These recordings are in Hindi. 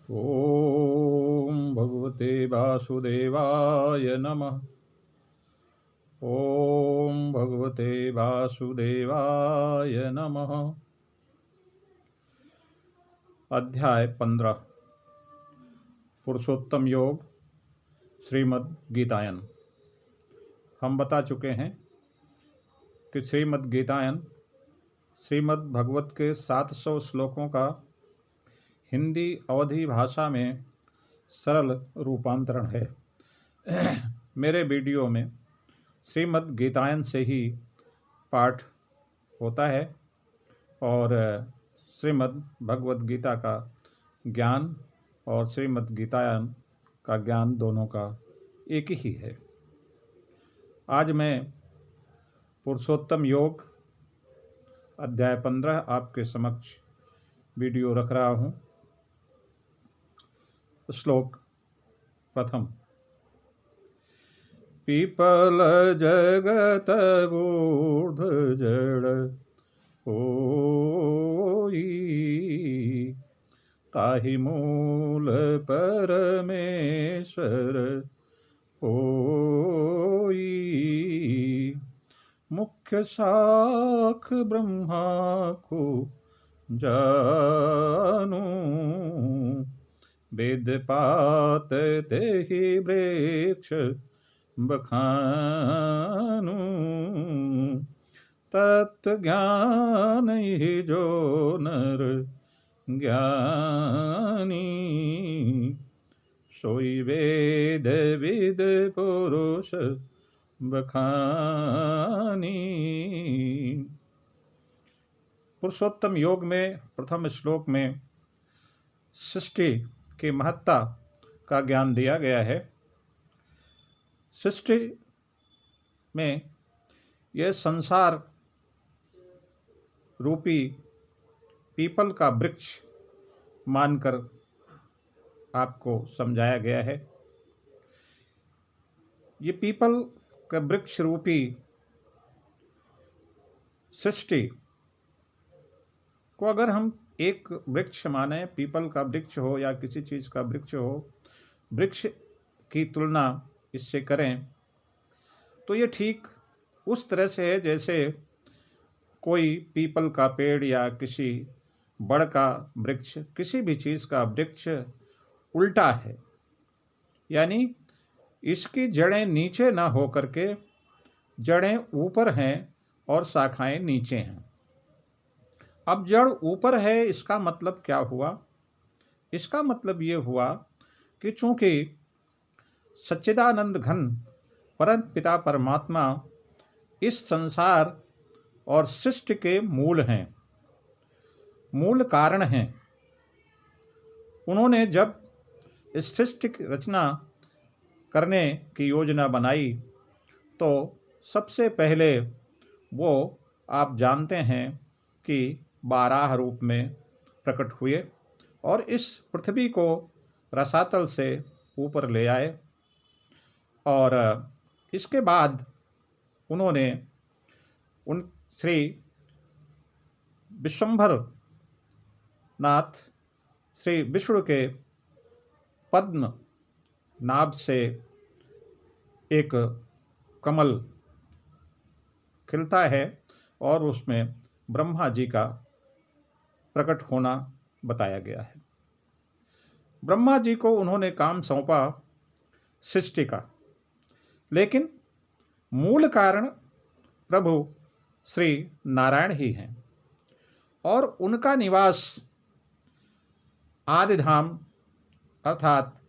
ओम भगवते वासुदेवाय नमः। ओम भगवते वासुदेवाय नमः। अध्याय 15 पुरुषोत्तम योग श्रीमद् गीतायन। हम बता चुके हैं कि श्रीमद् गीतायन श्रीमद् भगवत के 700 श्लोकों का हिंदी अवधी भाषा में सरल रूपांतरण है। मेरे वीडियो में श्रीमद् गीतायन से ही पाठ होता है और श्रीमद् भगवद गीता का ज्ञान और श्रीमद् गीतायन का ज्ञान दोनों का एक ही है। आज मैं पुरुषोत्तम योग अध्याय 15 आपके समक्ष वीडियो रख रहा हूँ। श्लोक प्रथम। पीपल जगत ऊर्ध जड़ होई, ताहि मूल परमेश्वर होई। मुख्य शाख ब्रह्मा को जानू, वेद पात तेहि वृक्ष बखानू। तत्व ज्ञान ही जो नर ज्ञानी, सोई वेद विद पुरुष बखानी। पुरुषोत्तम योग में प्रथम श्लोक में सृष्टि की महत्ता का ज्ञान दिया गया है। सृष्टि में यह संसार रूपी पीपल का वृक्ष मानकर आपको समझाया गया है। ये पीपल का वृक्ष रूपी सृष्टि को अगर हम एक वृक्ष माने, पीपल का वृक्ष हो या किसी चीज का वृक्ष हो, वृक्ष की तुलना इससे करें तो ये ठीक उस तरह से है जैसे कोई पीपल का पेड़ या किसी बड़ का वृक्ष, किसी भी चीज का वृक्ष उल्टा है, यानी इसकी जड़ें नीचे ना हो करके जड़ें ऊपर हैं और शाखाएं नीचे हैं। अब जड़ ऊपर है, इसका मतलब क्या हुआ? इसका मतलब ये हुआ कि चूंकि सच्चिदानंद घन परम पिता परमात्मा इस संसार और सृष्टि के मूल हैं, मूल कारण हैं। उन्होंने जब इस सृष्टि की रचना करने की योजना बनाई तो सबसे पहले वो आप जानते हैं कि बाराह रूप में प्रकट हुए और इस पृथ्वी को रसातल से ऊपर ले आए। और इसके बाद उन्होंने उन श्री विश्वंभर नाथ श्री विष्णु के पद्म नाभ से एक कमल खिलता है और उसमें ब्रह्मा जी का प्रकट होना बताया गया है। ब्रह्मा जी को उन्होंने काम सौंपा सृष्टि का, लेकिन मूल कारण प्रभु श्री नारायण ही हैं और उनका निवास आदिधाम अर्थात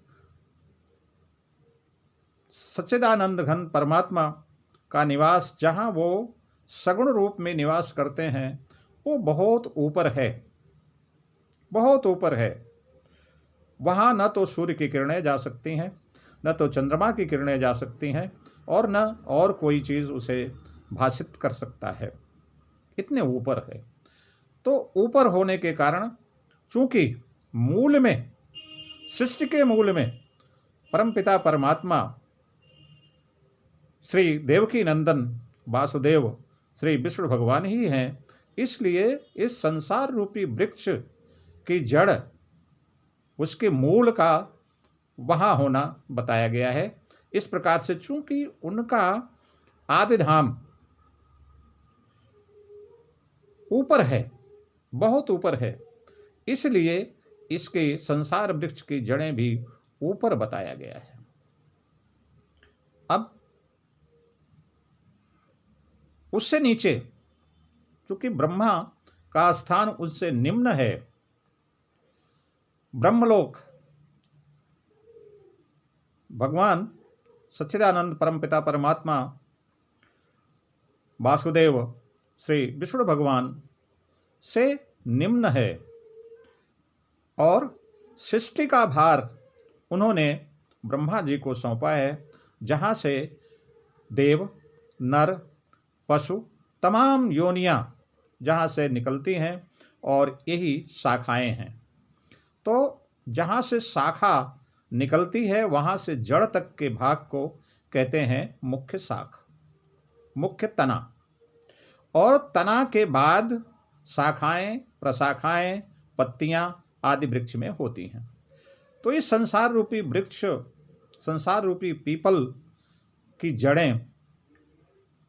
सच्चिदानंद घन परमात्मा का निवास, जहाँ वो सगुण रूप में निवास करते हैं, वो बहुत ऊपर है, बहुत ऊपर है। वहाँ न तो सूर्य की किरणें जा सकती हैं, न तो चंद्रमा की किरणें जा सकती हैं और न और कोई चीज़ उसे भासित कर सकता है, इतने ऊपर है। तो ऊपर होने के कारण चूंकि मूल में, सृष्टि के मूल में परमपिता परमात्मा श्री देवकी नंदन वासुदेव श्री विष्णु भगवान ही हैं, इसलिए इस संसार रूपी वृक्ष की जड़ उसके मूल का वहाँ होना बताया गया है। इस प्रकार से चूंकि उनका आदि धाम ऊपर है, बहुत ऊपर है, इसलिए इसके संसार वृक्ष की जड़ें भी ऊपर बताया गया है। अब उससे नीचे, चूंकि ब्रह्मा का स्थान उससे निम्न है, ब्रह्मलोक, भगवान सच्चिदानंद परमपिता परमात्मा वासुदेव श्री विष्णु भगवान से निम्न है, और सृष्टि का भार उन्होंने ब्रह्मा जी को सौंपा है, जहाँ से देव, नर, पशु, तमाम योनियाँ जहाँ से निकलती हैं, और यही शाखाएं हैं। तो जहाँ से शाखा निकलती है वहाँ से जड़ तक के भाग को कहते हैं मुख्य शाख, मुख्य तना, और तना के बाद शाखाएं, प्रशाखाएं, पत्तियां आदि वृक्ष में होती हैं। तो इस संसार रूपी वृक्ष, संसार रूपी पीपल की जड़ें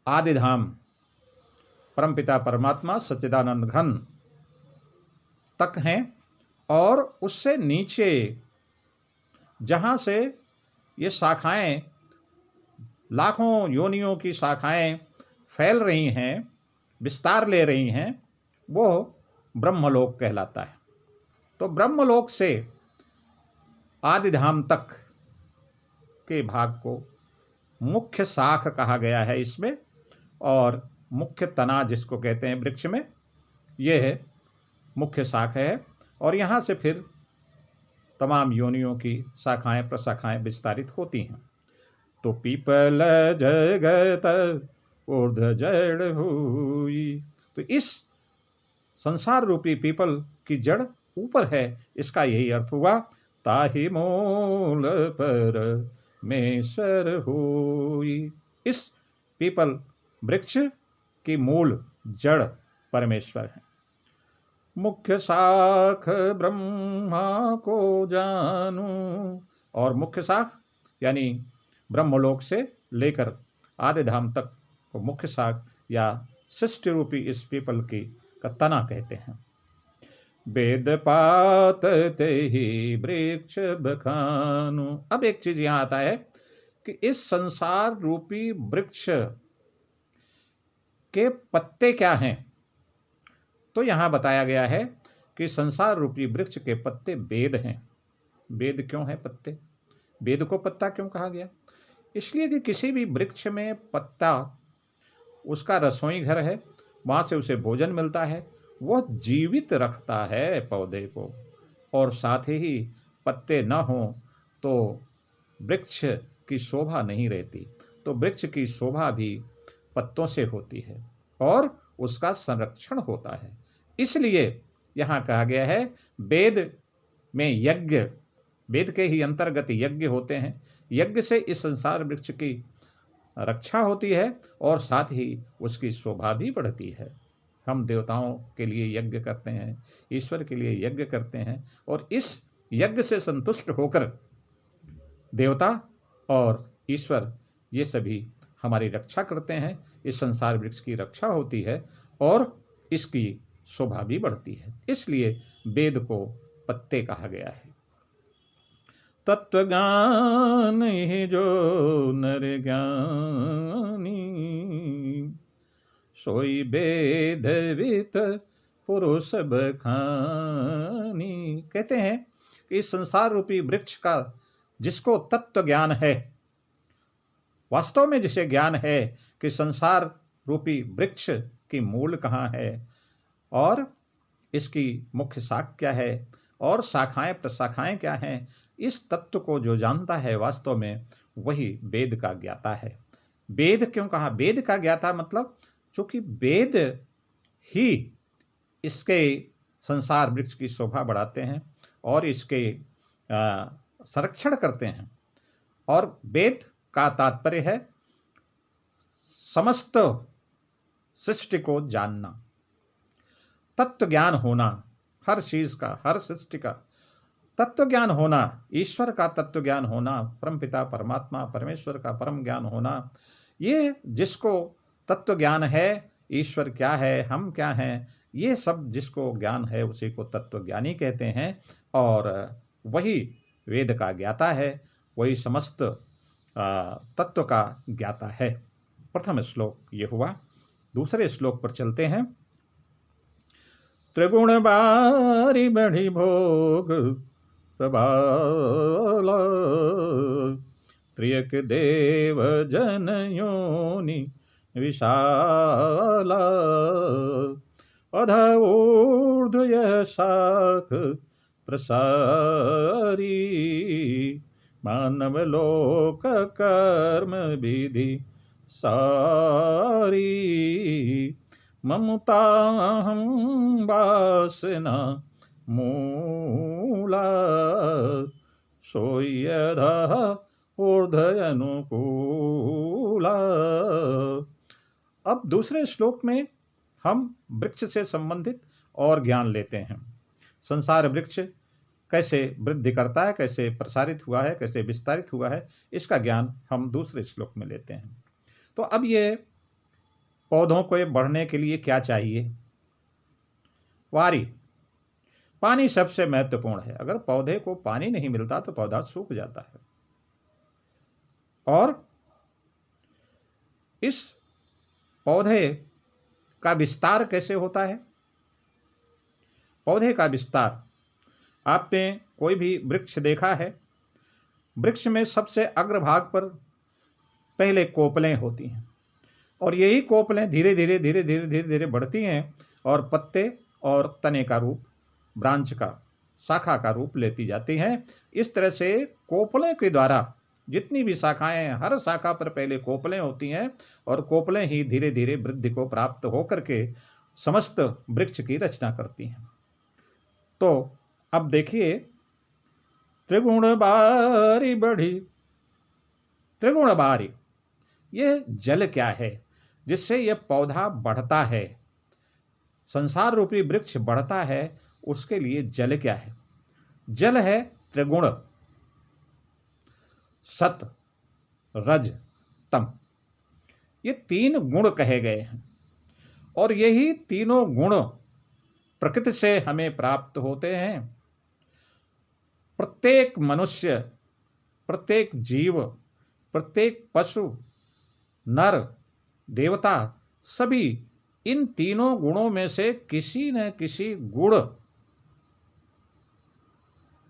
आदि धाम परमपिता परमात्मा सच्चिदानंद घन तक हैं, और उससे नीचे जहाँ से ये शाखाएं, लाखों योनियों की शाखाएं फैल रही हैं, विस्तार ले रही हैं, वो ब्रह्मलोक कहलाता है। तो ब्रह्मलोक से आदिधाम तक के भाग को मुख्य शाख कहा गया है इसमें, और मुख्य तना जिसको कहते हैं वृक्ष में, यह मुख्य शाख है। और यहाँ से फिर तमाम योनियों की शाखाएं, प्रशाखाएं विस्तारित होती हैं। तो पीपल जगत ऊर्ध्व जड़ हुई, तो इस संसार रूपी पीपल की जड़ ऊपर है, इसका यही अर्थ हुआ। ताहि मूल पर मेसर हुई, इस पीपल वृक्ष की मूल जड़ परमेश्वर है। मुख्य शाख ब्रह्मा को जानू, और मुख्य शाख यानी ब्रह्मलोक से लेकर आदिधाम तक को मुख्य शाख या सृष्टि रूपी इस पीपल की का तना कहते हैं। वेद पात ते ही वृक्ष बखानु। अब एक चीज यहां आता है कि इस संसार रूपी वृक्ष के पत्ते क्या हैं। तो यहां बताया गया है कि संसार रूपी वृक्ष के पत्ते वेद हैं। वेद क्यों है पत्ते? वेद को पत्ता क्यों कहा गया? इसलिए कि किसी भी वृक्ष में पत्ता उसका रसोई घर है, वहाँ से उसे भोजन मिलता है, वह जीवित रखता है पौधे को, और साथ ही पत्ते न हों तो वृक्ष की शोभा नहीं रहती। तो वृक्ष की शोभा भी पत्तों से होती है और उसका संरक्षण होता है। इसलिए यहाँ कहा गया है वेद में यज्ञ, वेद के ही अंतर्गत यज्ञ होते हैं। यज्ञ से इस संसार वृक्ष की रक्षा होती है और साथ ही उसकी शोभा भी बढ़ती है। हम देवताओं के लिए यज्ञ करते हैं, ईश्वर के लिए यज्ञ करते हैं, और इस यज्ञ से संतुष्ट होकर देवता और ईश्वर ये सभी हमारी रक्षा करते हैं। इस संसार वृक्ष की रक्षा होती है और इसकी शोभा भी बढ़ती है। इसलिए वेद को पत्ते कहा गया है। तत्वज्ञान ही जो नर ज्ञानी, सोई वेद वित पुरुष बखानी। कहते हैं कि इस संसार रूपी वृक्ष का जिसको तत्व ज्ञान है, वास्तव में जिसे ज्ञान है कि संसार रूपी वृक्ष की मूल कहाँ है और इसकी मुख्य शाख क्या है और शाखाएं प्रशाखाएं क्या हैं, इस तत्व को जो जानता है वास्तव में वही वेद का ज्ञाता है। वेद क्यों कहा? वेद का ज्ञाता मतलब चूंकि वेद ही इसके संसार वृक्ष की शोभा बढ़ाते हैं और इसके संरक्षण करते हैं। और वेद का तात्पर्य है समस्त सृष्टि को जानना, तत्व ज्ञान होना, हर चीज का, हर सृष्टि का तत्व ज्ञान होना, ईश्वर का तत्व ज्ञान होना, परमपिता परमात्मा परमेश्वर का परम ज्ञान होना, ये जिसको तत्व ज्ञान है, ईश्वर क्या है, हम क्या हैं, ये सब जिसको ज्ञान है उसी को तत्व ज्ञानी कहते हैं। और वही वेद का ज्ञाता है, वही समस्त तत्व का ज्ञाता है। प्रथम श्लोक ये हुआ। दूसरे श्लोक पर चलते हैं। त्रिगुण बारी बढ़ी भोग प्रबाला, त्रियक देव जन योनि विशाला, अध ऊर्ध्व यह शाख प्रसारी, मानव लोक कर्म विधि सारी, ममता हम वासना मूला, सोयधः ऊर्ध्व अनुकूला। अब दूसरे श्लोक में हम वृक्ष से संबंधित और ज्ञान लेते हैं। संसार वृक्ष कैसे वृद्धि करता है, कैसे प्रसारित हुआ है, कैसे विस्तारित हुआ है, इसका ज्ञान हम दूसरे श्लोक में लेते हैं। तो अब ये पौधों को बढ़ने के लिए क्या चाहिए? वारी, पानी सबसे महत्वपूर्ण है। अगर पौधे को पानी नहीं मिलता तो पौधा सूख जाता है। और इस पौधे का विस्तार कैसे होता है? पौधे का विस्तार, आपने कोई भी वृक्ष देखा है, वृक्ष में सबसे अग्रभाग पर पहले कोपलें होती हैं और यही कोपलें धीरे धीरे धीरे धीरे धीरे धीरे बढ़ती हैं और पत्ते और तने का रूप, ब्रांच का, शाखा का रूप लेती जाती हैं। इस तरह से कोपलें के द्वारा जितनी भी शाखाएं हैं, हर शाखा पर पहले कोपलें होती हैं और कोपलें ही धीरे धीरे वृद्धि को प्राप्त होकर के समस्त वृक्ष की रचना करती हैं। तो अब देखिए, त्रिगुण बारी बढ़ी, त्रिगुण बारी, ये जल क्या है जिससे यह पौधा बढ़ता है, संसार रूपी वृक्ष बढ़ता है, उसके लिए जल क्या है? जल है त्रिगुण, सत, रज, तम, ये तीन गुण कहे गए हैं और यही तीनों गुण प्रकृति से हमें प्राप्त होते हैं। प्रत्येक मनुष्य, प्रत्येक जीव, प्रत्येक पशु, नर, देवता, सभी इन तीनों गुणों में से किसी न किसी गुण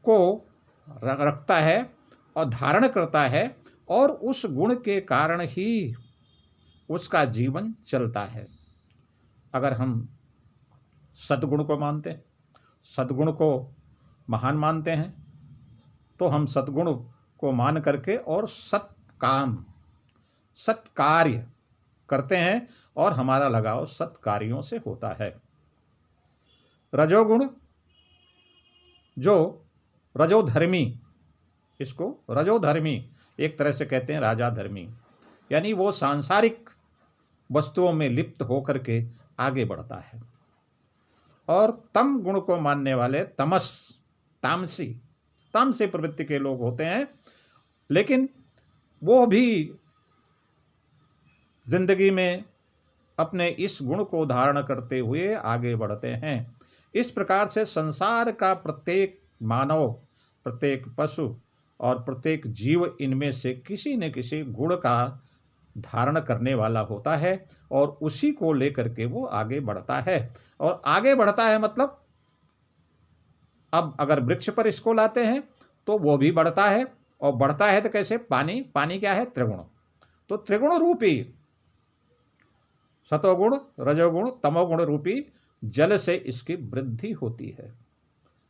को रखता है और धारण करता है और उस गुण के कारण ही उसका जीवन चलता है। अगर हम सद्गुण को मानते हैं, सद्गुण को महान मानते हैं, तो हम सद्गुण को मान करके और सत्काम, सत्कार्य करते हैं और हमारा लगाव सत्कार्यों से होता है। रजोगुण, जो रजोधर्मी, इसको रजोधर्मी एक तरह से कहते हैं राजा धर्मी, यानी वो सांसारिक वस्तुओं में लिप्त होकर के आगे बढ़ता है। और तम गुण को मानने वाले तमस, तामसी, तामसी प्रवृत्ति के लोग होते हैं, लेकिन वो भी जिंदगी में अपने इस गुण को धारण करते हुए आगे बढ़ते हैं। इस प्रकार से संसार का प्रत्येक मानव, प्रत्येक पशु और प्रत्येक जीव इनमें से किसी न किसी गुण का धारण करने वाला होता है और उसी को लेकर के वो आगे बढ़ता है। और आगे बढ़ता है मतलब, अब अगर वृक्ष पर इसको लाते हैं तो वो भी बढ़ता है, और बढ़ता है तो कैसे? पानी, पानी क्या है? त्रिगुण। तो त्रिगुण रूपी सतोगुण, रजोगुण, तमोगुण रूपी जल से इसकी वृद्धि होती है,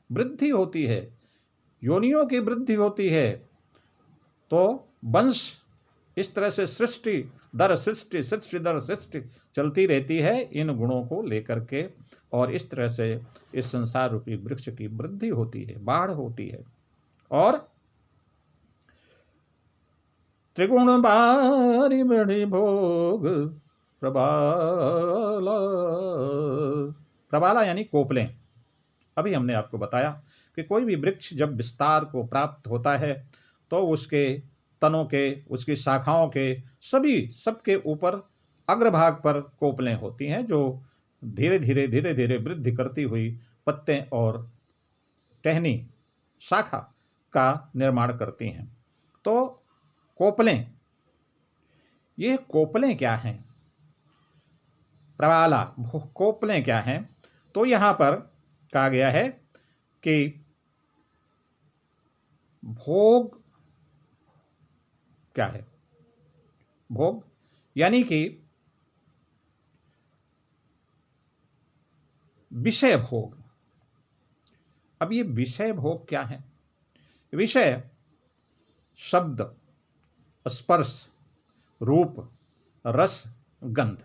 वृद्धि होती है, योनियों की वृद्धि होती है। तो वंश इस तरह से सृष्टि दर सृष्टि, सृष्टि दर सृष्टि चलती रहती है इन गुणों को लेकर के, और इस तरह से इस संसार रूपी वृक्ष की वृद्धि होती है, बाढ़ होती है। और त्रिगुण बारी बढ़ी भोग प्रबाला, प्रबाला यानी कोपलें। अभी हमने आपको बताया कि कि कोई भी वृक्ष जब विस्तार को प्राप्त होता है तो उसके तनों के, उसकी शाखाओं के, सबके ऊपर अग्रभाग पर कोपलें होती हैं जो धीरे धीरे वृद्धि करती हुई पत्ते और टहनी, शाखा का निर्माण करती हैं। तो कोपलें, ये कोपलें क्या हैं? प्रवाला कोपलें क्या हैं? तो यहाँ पर कहा गया है कि भोग क्या है? भोग यानी कि विषय भोग। अब ये विषय भोग क्या है? विषय शब्द, स्पर्श, रूप, रस, गंध,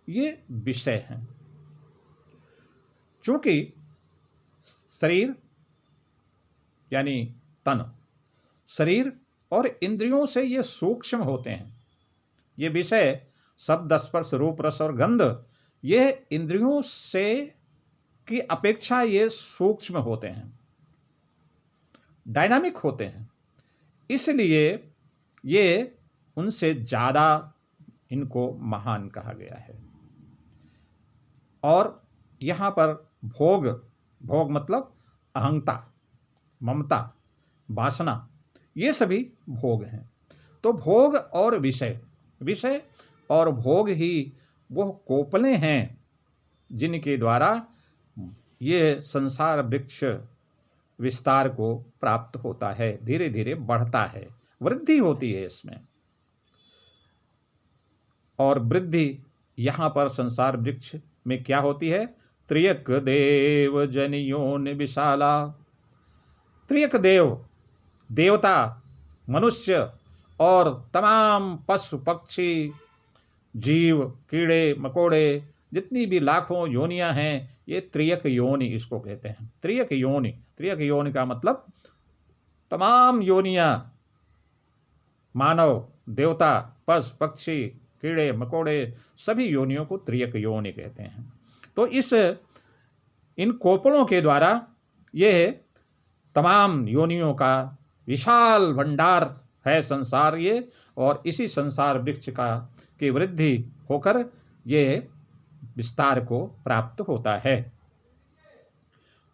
ये विषय हैं। चूंकि शरीर यानी तन, शरीर और इंद्रियों से ये सूक्ष्म होते हैं। ये विषय शब्द, स्पर्श, रूप, रस और गंध, ये इंद्रियों से की अपेक्षा ये सूक्ष्म होते हैं, डायनामिक होते हैं, इसलिए ये उनसे ज़्यादा इनको महान कहा गया है। और यहाँ पर भोग, भोग मतलब अहंता, ममता, वासना, ये सभी भोग हैं। तो भोग और विषय, विषय और भोग ही वो कोपलें हैं जिनके द्वारा ये संसार वृक्ष विस्तार को प्राप्त होता है, धीरे धीरे बढ़ता है, वृद्धि होती है इसमें। और वृद्धि यहाँ पर संसार वृक्ष में क्या होती है? त्रियक देव जनियोन विशाला। त्रियक देव, देवता, मनुष्य और तमाम पशु पक्षी, जीव, कीड़े मकोड़े, जितनी भी लाखों योनियां हैं, ये त्रियक योनि इसको कहते हैं। त्रियक योनि, त्रियक योनि का मतलब तमाम योनियां, मानव, देवता, पशु पक्षी, कीड़े मकोड़े, सभी योनियों को त्रियक योनि कहते हैं। तो इन कोपलों के द्वारा ये तमाम योनियों का विशाल भंडार है संसार ये, और इसी संसार वृक्ष का की वृद्धि होकर ये विस्तार को प्राप्त होता है।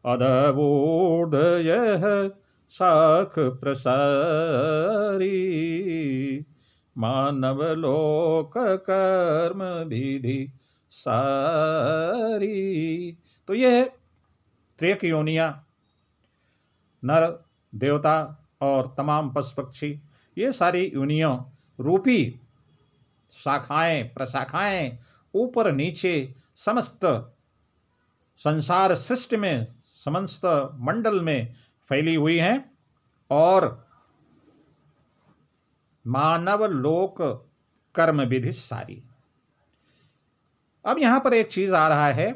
अदबोधयः शाख प्रसारी मानव लोक कर्म विधि सारी। तो यह त्रियक योनियां, नर, देवता और तमाम पशु पक्षी, ये सारी योनियों रूपी शाखाएं प्रशाखाएं ऊपर नीचे समस्त संसार सृष्टि में, समस्त मंडल में फैली हुई हैं, और मानव लोक कर्म विधि सारी। अब यहां पर एक चीज आ रहा है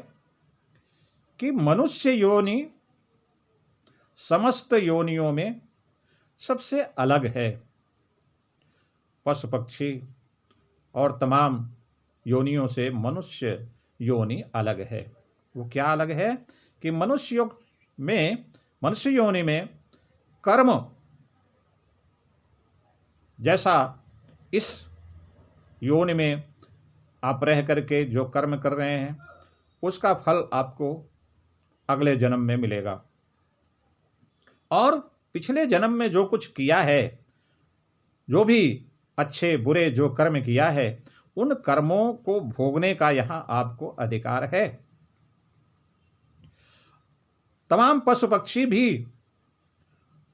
कि मनुष्य योनि समस्त योनियों में सबसे अलग है। पशु पक्षी और तमाम योनियों से मनुष्य योनि अलग है। वो क्या अलग है कि मनुष्य योनि में कर्म जैसा इस योनि में आप रह करके जो कर्म कर रहे हैं उसका फल आपको अगले जन्म में मिलेगा, और पिछले जन्म में जो कुछ किया है, जो भी अच्छे बुरे जो कर्म किया है, उन कर्मों को भोगने का यहां आपको अधिकार है। तमाम पशु पक्षी भी,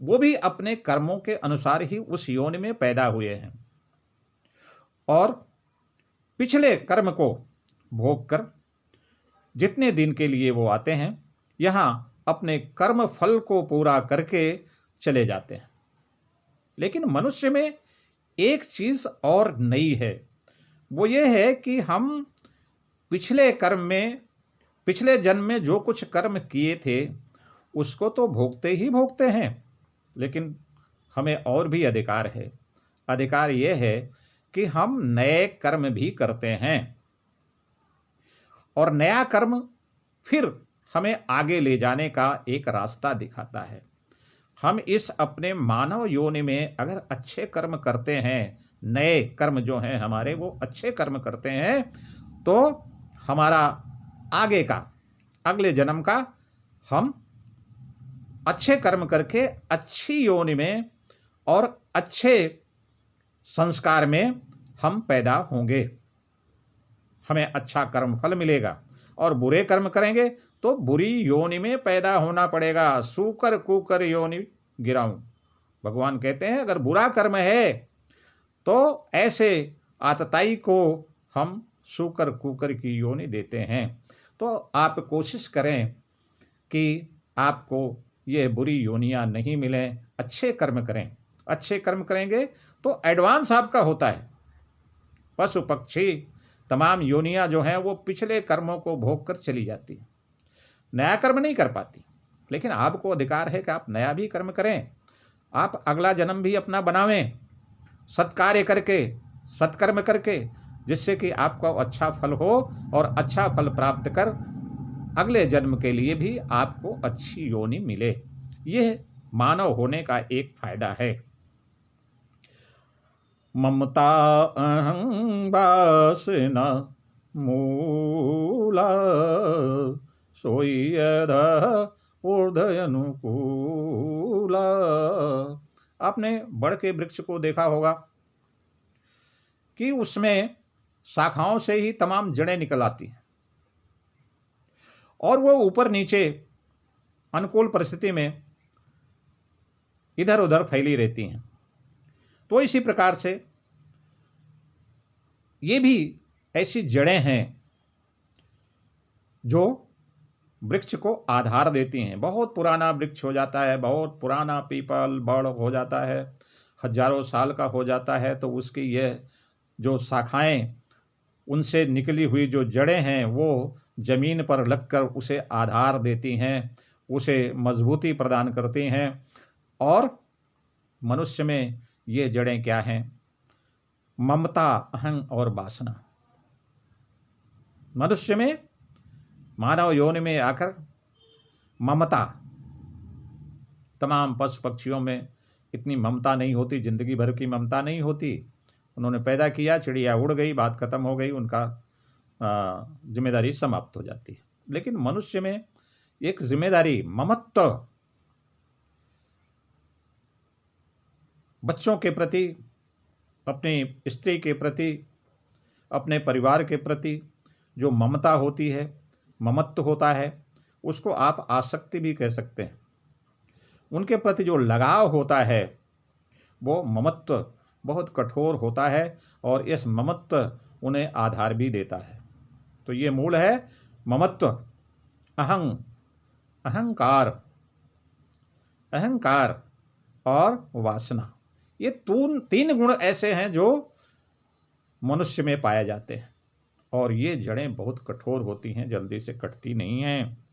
वो भी अपने कर्मों के अनुसार ही उस योनि में पैदा हुए हैं, और पिछले कर्म को भोग कर जितने दिन के लिए वो आते हैं, यहाँ अपने कर्म फल को पूरा करके चले जाते हैं। लेकिन मनुष्य में एक चीज और नई है, वो ये है कि हम पिछले कर्म में, पिछले जन्म में जो कुछ कर्म किए थे उसको तो भोगते ही भोगते हैं, लेकिन हमें और भी अधिकार है। अधिकार ये है कि हम नए कर्म भी करते हैं, और नया कर्म फिर हमें आगे ले जाने का एक रास्ता दिखाता है। हम इस अपने मानव योनि में अगर अच्छे कर्म करते हैं, नए कर्म जो हैं हमारे वो अच्छे कर्म करते हैं, तो हमारा आगे का, अगले जन्म का हम अच्छे कर्म करके अच्छी योनि में और अच्छे संस्कार में हम पैदा होंगे, हमें अच्छा कर्म फल मिलेगा। और बुरे कर्म करेंगे तो बुरी योनि में पैदा होना पड़ेगा। सूकर कुकर योनि गिराऊं, भगवान कहते हैं अगर बुरा कर्म है तो ऐसे आतताई को हम सूकर कुकर की योनि देते हैं। तो आप कोशिश करें कि आपको ये बुरी योनियां नहीं मिलें, अच्छे कर्म करें। अच्छे कर्म करेंगे तो एडवांस आपका होता है। पशु पक्षी तमाम योनियां जो हैं वो पिछले कर्मों को भोग कर चली जाती हैं, नया कर्म नहीं कर पाती। लेकिन आपको अधिकार है कि आप नया भी कर्म करें, आप अगला जन्म भी अपना बनावें, सत्कार्य करके, सत्कर्म करके, जिससे कि आपको अच्छा फल हो और अच्छा फल प्राप्त कर अगले जन्म के लिए भी आपको अच्छी योनि मिले। यह मानव होने का एक फायदा है। ममता अहं वासना मूला सोई यदा ऊर्ध्व अनुकूला। आपने बड़ के वृक्ष को देखा होगा कि उसमें शाखाओं से ही तमाम जड़ें निकल आती हैं और वो ऊपर नीचे अनुकूल परिस्थिति में इधर उधर फैली रहती हैं। तो इसी प्रकार से ये भी ऐसी जड़ें हैं जो वृक्ष को आधार देती हैं। बहुत पुराना वृक्ष हो जाता है, बहुत पुराना पीपल बड़ हो जाता है, हजारों साल का हो जाता है, तो उसकी यह जो शाखाएं, उनसे निकली हुई जो जड़ें हैं वो जमीन पर लगकर उसे आधार देती हैं, उसे मजबूती प्रदान करती हैं। और मनुष्य में ये जड़ें क्या हैं? ममता, अहं और वासना। मनुष्य में, मानव योनि में आकर ममता, तमाम पशु पक्षियों में इतनी ममता नहीं होती, जिंदगी भर की ममता नहीं होती। उन्होंने पैदा किया, चिड़िया उड़ गई, बात खत्म हो गई, उनका जिम्मेदारी समाप्त हो जाती है। लेकिन मनुष्य में एक जिम्मेदारी, ममत्व, बच्चों के प्रति, अपनी स्त्री के प्रति, अपने परिवार के प्रति जो ममता होती है, ममत्व होता है, उसको आप आसक्ति भी कह सकते हैं। उनके प्रति जो लगाव होता है वो ममत्व बहुत कठोर होता है और इस ममत्व उन्हें आधार भी देता है। तो ये मूल है ममत्व, अहं, अहंकार, अहंकार और वासना। ये तीन गुण ऐसे हैं जो मनुष्य में पाए जाते हैं और ये जड़ें बहुत कठोर होती हैं, जल्दी से कटती नहीं हैं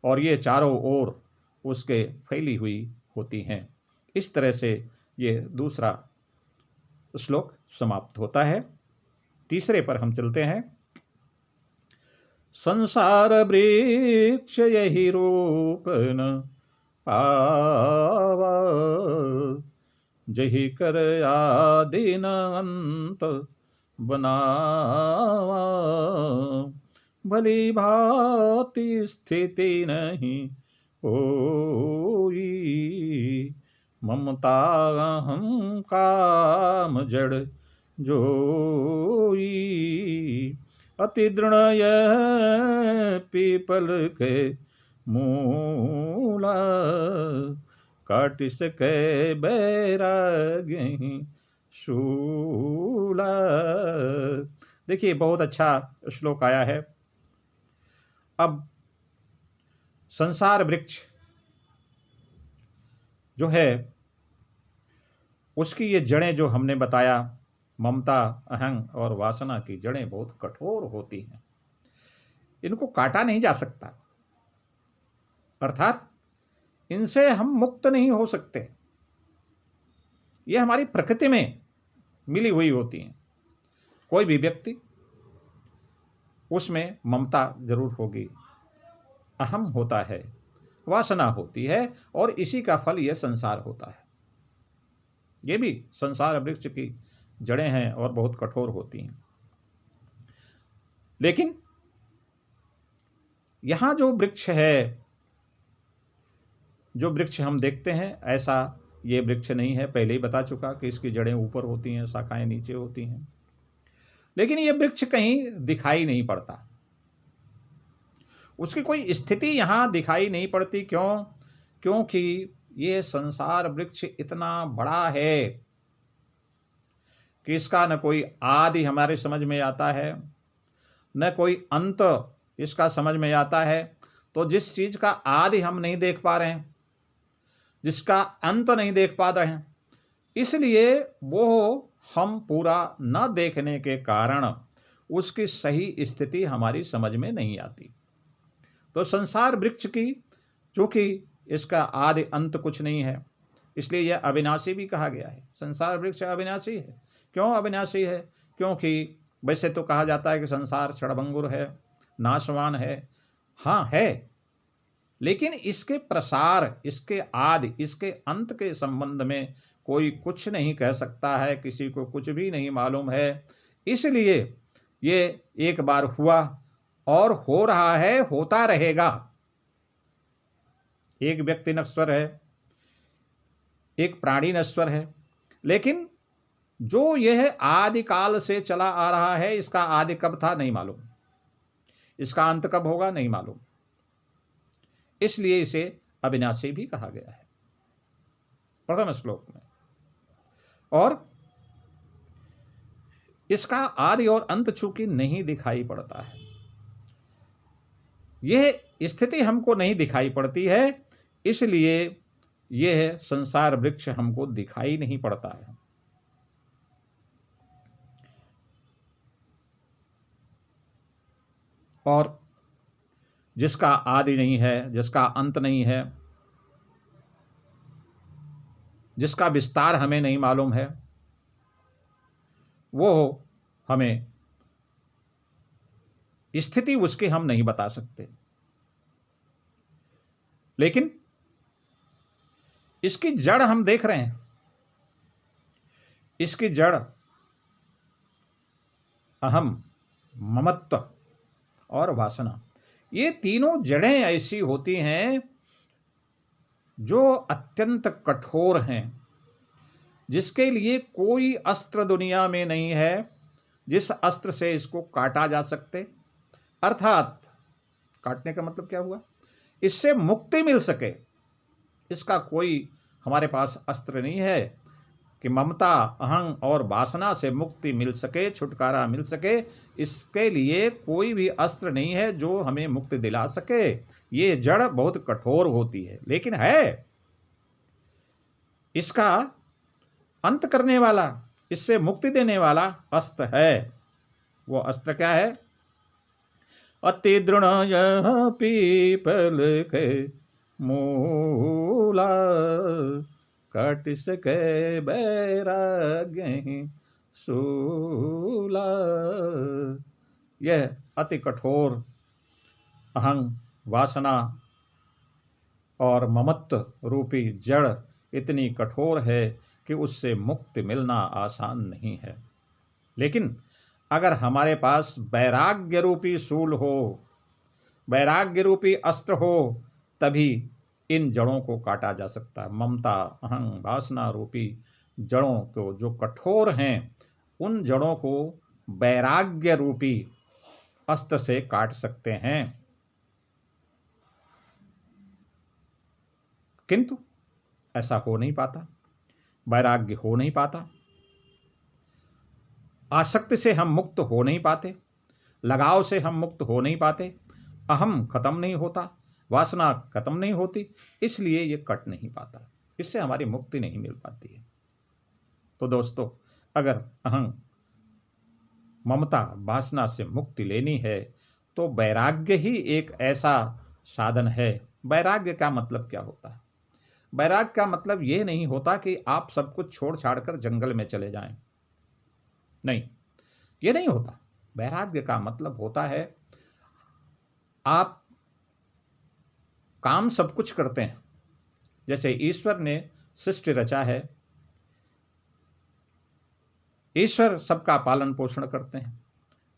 और ये चारों ओर उसके फैली हुई होती हैं। इस तरह से ये दूसरा श्लोक समाप्त होता है। तीसरे पर हम चलते हैं। संसार वृक्ष यही रूप न पावा, जही कर आदि न अंत बनावा, भली भांति स्थिति नहीं होई, ममता अहं काम जड़ जोई, अति दृढ़ यह पीपल के मूला, काट सके बैरागी शूला। देखिए बहुत अच्छा श्लोक आया है। अब संसार वृक्ष जो है उसकी ये जड़ें जो हमने बताया, ममता, अहं और वासना की जड़ें बहुत कठोर होती हैं, इनको काटा नहीं जा सकता, अर्थात इनसे हम मुक्त नहीं हो सकते। ये हमारी प्रकृति में मिली हुई होती हैं। कोई भी व्यक्ति, उसमें ममता जरूर होगी, अहम होता है, वासना होती है, और इसी का फल यह संसार होता है। ये भी संसार वृक्ष की जड़ें हैं और बहुत कठोर होती हैं। लेकिन यहां जो वृक्ष है, जो वृक्ष हम देखते हैं, ऐसा ये वृक्ष नहीं है। पहले ही बता चुका कि इसकी जड़ें ऊपर होती हैं, शाखाएं नीचे होती हैं। लेकिन ये वृक्ष कहीं दिखाई नहीं पड़ता, उसकी कोई स्थिति यहां दिखाई नहीं पड़ती। क्यों? क्योंकि ये संसार वृक्ष इतना बड़ा है कि इसका न कोई आदि हमारे समझ में आता है, न कोई अंत इसका समझ में आता है। तो जिस चीज का आदि हम नहीं देख पा रहे हैं, जिसका अंत नहीं देख पा रहे हैं, इसलिए वो हम पूरा न देखने के कारण उसकी सही स्थिति हमारी समझ में नहीं आती। तो संसार वृक्ष की, चूंकि इसका आदि अंत कुछ नहीं है, इसलिए यह अविनाशी भी कहा गया है। संसार वृक्ष अविनाशी है। क्यों अविनाशी है? क्योंकि वैसे तो कहा जाता है कि संसार क्षणभंगुर है, नाशवान है। हाँ है, लेकिन इसके प्रसार, इसके आदि, इसके अंत के संबंध में कोई कुछ नहीं कह सकता है, किसी को कुछ भी नहीं मालूम है। इसलिए ये एक बार हुआ और हो रहा है, होता रहेगा। एक व्यक्ति नश्वर है, एक प्राणी नश्वर है, लेकिन जो यह आदि काल से चला आ रहा है, इसका आदि कब था नहीं मालूम, इसका अंत कब होगा नहीं मालूम। इसलिए इसे अविनाशी भी कहा गया है प्रथम श्लोक में। और इसका आदि और अंत चूंकि नहीं दिखाई पड़ता है, यह स्थिति हमको नहीं दिखाई पड़ती है, इसलिए यह संसार वृक्ष हमको दिखाई नहीं पड़ता है। और जिसका आदि नहीं है, जिसका अंत नहीं है, जिसका विस्तार हमें नहीं मालूम है, वो हमें स्थिति उसकी हम नहीं बता सकते। लेकिन इसकी जड़ हम देख रहे हैं। इसकी जड़ अहम, ममत्व और वासना, ये तीनों जड़ें ऐसी होती हैं जो अत्यंत कठोर हैं, जिसके लिए कोई अस्त्र दुनिया में नहीं है जिस अस्त्र से इसको काटा जा सकते। अर्थात काटने का मतलब क्या हुआ? इससे मुक्ति मिल सके, इसका कोई हमारे पास अस्त्र नहीं है कि ममता, अहं और वासना से मुक्ति मिल सके, छुटकारा मिल सके। इसके लिए कोई भी अस्त्र नहीं है जो हमें मुक्ति दिला सके। ये जड़ बहुत कठोर होती है, लेकिन है इसका अंत करने वाला, इससे मुक्ति देने वाला अस्त्र है। वो अस्त्र क्या है? अति दृढ़ यह पीपल के मूला, काट सके बैराग्य सूला। यह अति कठोर अहं, वासना और ममत्व रूपी जड़ इतनी कठोर है कि उससे मुक्ति मिलना आसान नहीं है। लेकिन अगर हमारे पास वैराग्य रूपी शूल हो, वैराग्य रूपी अस्त्र हो, तभी इन जड़ों को काटा जा सकता है। ममता, अहं, वासना रूपी जड़ों को जो कठोर हैं, उन जड़ों को वैराग्य रूपी अस्त्र से काट सकते हैं। किंतु ऐसा हो नहीं पाता, वैराग्य हो नहीं पाता, आसक्ति से हम मुक्त हो नहीं पाते, लगाव से हम मुक्त हो नहीं पाते, अहम खत्म नहीं होता, वासना खत्म नहीं होती, इसलिए ये कट नहीं पाता, इससे हमारी मुक्ति नहीं मिल पाती है। तो दोस्तों, अगर अहं, ममता, वासना से मुक्ति लेनी है तो वैराग्य ही एक ऐसा साधन है। वैराग्य का मतलब क्या होता है? वैराग्य का मतलब ये नहीं होता कि आप सब कुछ छोड़ छाड़ कर जंगल में चले जाएं। नहीं, ये नहीं होता। वैराग्य का मतलब होता है आप काम सब कुछ करते हैं। जैसे ईश्वर ने सृष्टि रचा है, ईश्वर सबका पालन पोषण करते हैं,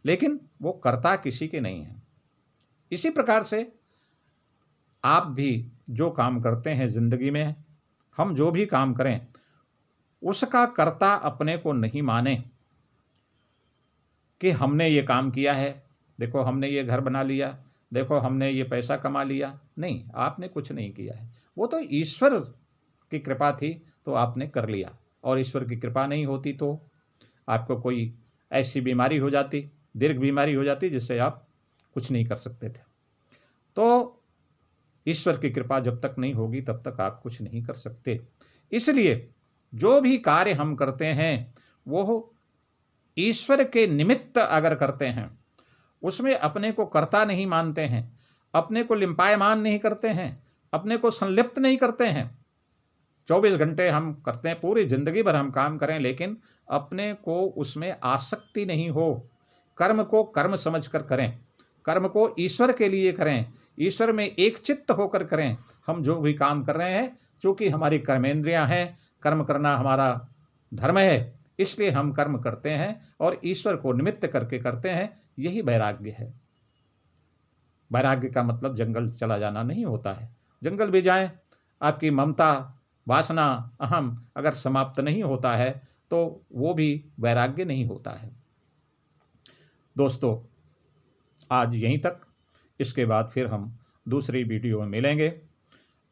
लेकिन वो कर्ता किसी के नहीं है। इसी प्रकार से आप भी जो काम करते हैं जिंदगी में, हम जो भी काम करें उसका कर्ता अपने को नहीं माने कि हमने ये काम किया है, देखो हमने ये घर बना लिया, देखो हमने ये पैसा कमा लिया। नहीं, आपने कुछ नहीं किया है, वो तो ईश्वर की कृपा थी तो आपने कर लिया। और ईश्वर की कृपा नहीं होती तो आपको कोई ऐसी बीमारी हो जाती, दीर्घ बीमारी हो जाती, जिससे आप कुछ नहीं कर सकते थे। तो ईश्वर की कृपा जब तक नहीं होगी तब तक आप कुछ नहीं कर सकते। इसलिए जो भी कार्य हम करते हैं वो ईश्वर के निमित्त अगर करते हैं, उसमें अपने को कर्ता नहीं मानते हैं, अपने को लिम्पायमान नहीं करते हैं, अपने को संलिप्त नहीं करते हैं। 24 घंटे हम करते हैं, पूरी जिंदगी भर हम काम करें, लेकिन अपने को उसमें आसक्ति नहीं हो। कर्म को कर्म समझकर करें, कर्म को ईश्वर के लिए करें, ईश्वर में एक चित्त होकर करें। हम जो भी काम कर रहे हैं, चूँकि हमारी कर्मेंद्रियां हैं, कर्म करना हमारा धर्म है, इसलिए हम कर्म करते हैं और ईश्वर को निमित्त करके करते हैं। यही वैराग्य है। वैराग्य का मतलब जंगल चला जाना नहीं होता है। जंगल भी जाएं, आपकी ममता, वासना, अहम अगर समाप्त नहीं होता है तो वो भी वैराग्य नहीं होता है। दोस्तों, आज यहीं तक। इसके बाद फिर हम दूसरी वीडियो में मिलेंगे।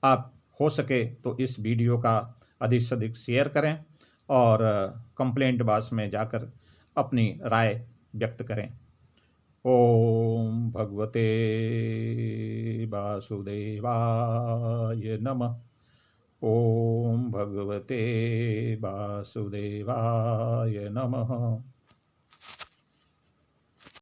आप हो सके तो इस वीडियो का अधिक से अधिक शेयर करें और कंप्लेंट बॉक्स में जाकर अपनी राय व्यक्त करें। ओम भगवते वासुदेवाय नमः। ओम भगवते वासुदेवाय नमः।